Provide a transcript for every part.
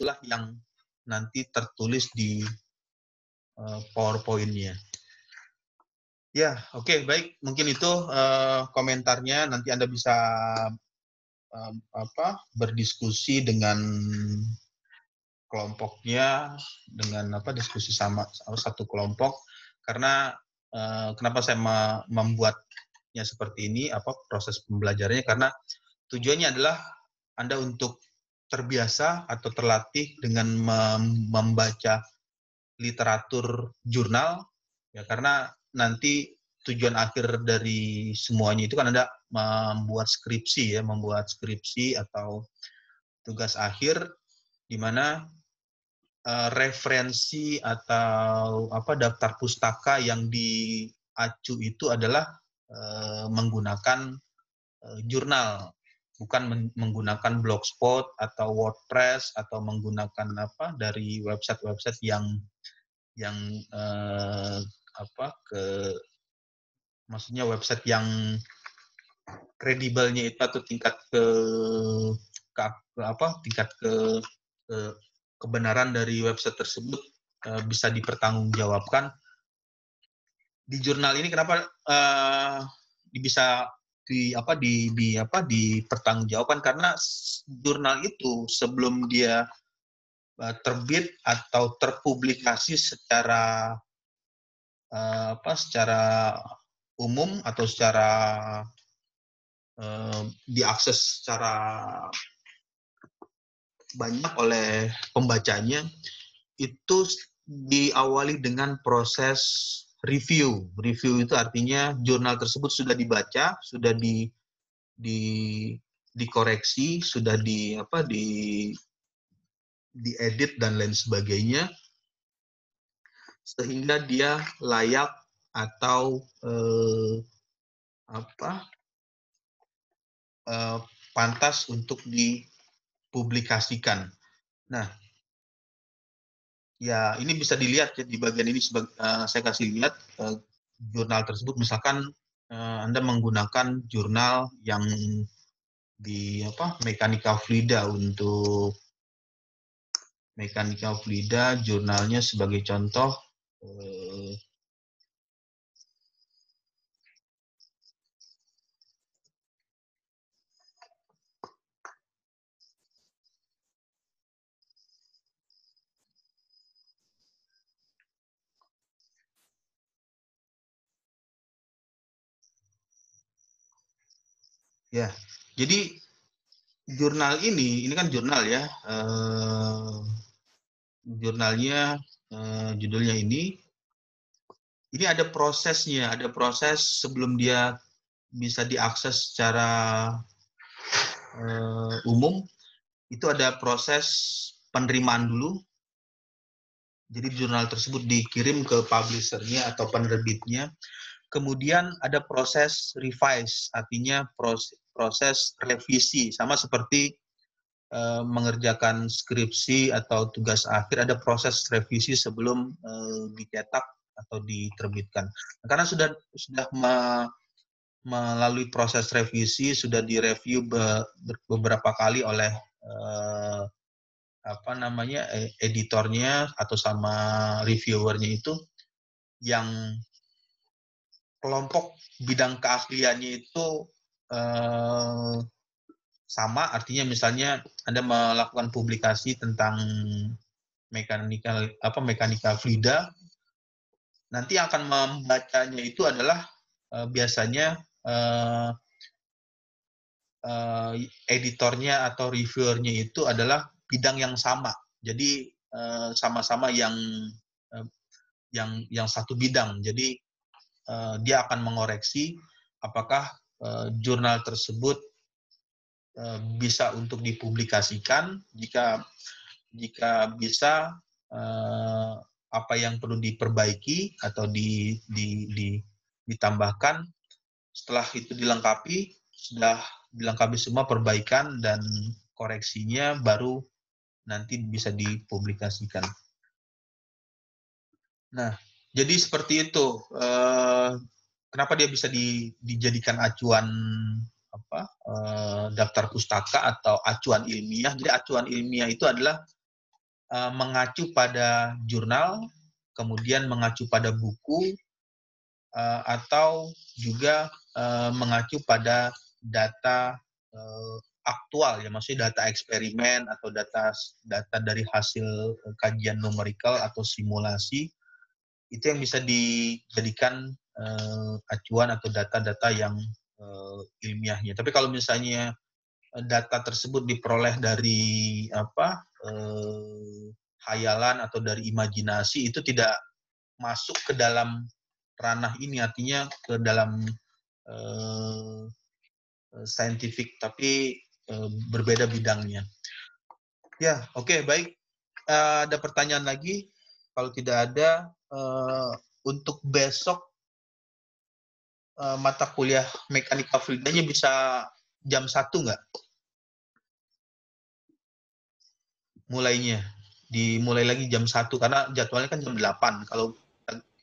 itulah yang nanti tertulis di PowerPoint-nya. Ya, oke, baik. Mungkin itu komentarnya. Nanti Anda bisa berdiskusi dengan kelompoknya, dengan diskusi sama satu kelompok. Karena kenapa saya membuatnya seperti ini, proses pembelajarannya, karena tujuannya adalah Anda untuk terbiasa atau terlatih dengan membaca literatur jurnal, ya, karena nanti tujuan akhir dari semuanya itu kan Anda membuat skripsi atau tugas akhir, di mana referensi atau daftar pustaka yang diacu itu adalah menggunakan jurnal, bukan menggunakan blogspot atau WordPress atau menggunakan dari website yang maksudnya website yang kredibelnya itu atau tingkat kebenaran dari website tersebut bisa dipertanggungjawabkan. Di jurnal ini kenapa bisa dipertanggungjawabkan, karena jurnal itu sebelum dia terbit atau terpublikasi secara umum atau secara diakses secara banyak oleh pembacanya, itu diawali dengan proses review. Review itu artinya jurnal tersebut sudah dibaca, sudah dikoreksi, sudah diedit dan lain sebagainya, sehingga dia layak atau pantas untuk dipublikasikan. Nah, ya ini bisa dilihat ya, di bagian ini saya kasih lihat jurnal tersebut. Misalkan Anda menggunakan jurnal yang di Mechanica Fluida. Untuk Mechanica Fluida jurnalnya sebagai contoh ya. Jadi jurnal ini kan jurnal ya. Jurnalnya judulnya ini ada prosesnya, ada proses sebelum dia bisa diakses secara umum. Itu ada proses penerimaan dulu. Jadi jurnal tersebut dikirim ke publishernya atau penerbitnya. Kemudian ada proses revise, artinya proses revisi, sama seperti mengerjakan skripsi atau tugas akhir, ada proses revisi sebelum dicetak atau diterbitkan. Karena sudah melalui proses revisi, sudah direview beberapa kali oleh editornya atau sama reviewernya, itu yang kelompok bidang keahliannya itu sama, artinya misalnya Anda melakukan publikasi tentang mekanika fluida, nanti akan membacanya itu adalah biasanya editornya atau reviewernya itu adalah bidang yang sama. Jadi sama-sama yang satu bidang. Jadi dia akan mengoreksi apakah jurnal tersebut bisa untuk dipublikasikan. Jika bisa, apa yang perlu diperbaiki atau ditambahkan. Setelah itu sudah dilengkapi semua perbaikan dan koreksinya, baru nanti bisa dipublikasikan. Nah, jadi seperti itu. Kenapa dia bisa dijadikan acuan daftar pustaka atau acuan ilmiah? Jadi acuan ilmiah itu adalah mengacu pada jurnal, kemudian mengacu pada buku, atau juga mengacu pada data aktual, ya, maksudnya data eksperimen atau data dari hasil kajian numerikal atau simulasi, itu yang bisa dijadikan acuan atau data-data yang ilmiahnya. Tapi kalau misalnya data tersebut diperoleh dari hayalan atau dari imajinasi, itu tidak masuk ke dalam ranah ini, artinya ke dalam scientific, tapi berbeda bidangnya. Ya, oke, baik. Ada pertanyaan lagi? Kalau tidak ada, untuk besok mata kuliah mekanika fluidanya bisa jam 1 nggak? Mulainya. Dimulai lagi jam 1, karena jadwalnya kan jam 8. Kalau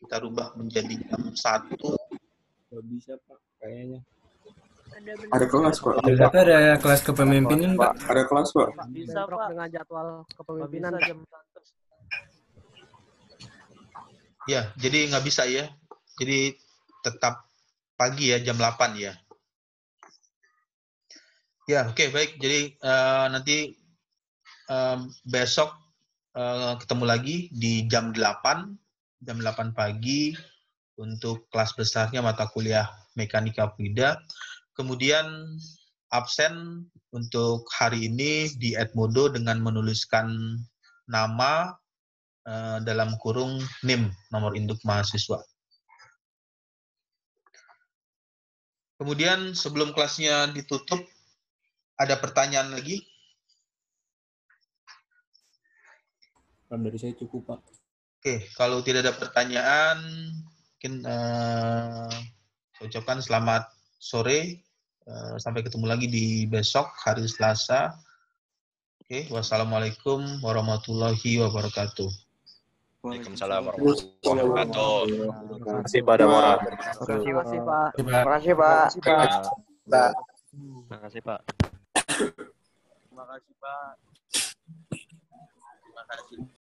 kita rubah menjadi jam 1, nggak bisa Pak, kayaknya. Ada kelas Pak. Ada kelas kepemimpinan Pak. Ada kelas Pak. Bisa Pak dengan jadwal kepemimpinan. Ya, jadi nggak bisa ya. Jadi tetap pagi ya, jam 8 ya. Ya, oke, baik. Jadi nanti besok ketemu lagi di jam 8 pagi untuk kelas besarnya mata kuliah mekanika fluida. Kemudian absen untuk hari ini di Edmodo dengan menuliskan nama dalam kurung NIM, nomor induk mahasiswa. Kemudian sebelum kelasnya ditutup, ada pertanyaan lagi? Dari saya cukup Pak. Oke, kalau tidak ada pertanyaan, mungkin saya ucapkan selamat sore. Sampai ketemu lagi di besok, hari Selasa. Oke, wassalamualaikum warahmatullahi wabarakatuh. Waalaikumsalam warahmatullahi wabarakatuh. Terima kasih pada orang. Terima kasih Pak. Terima kasih Pak. Terima kasih Pak. Terima kasih Pak. Terima kasih.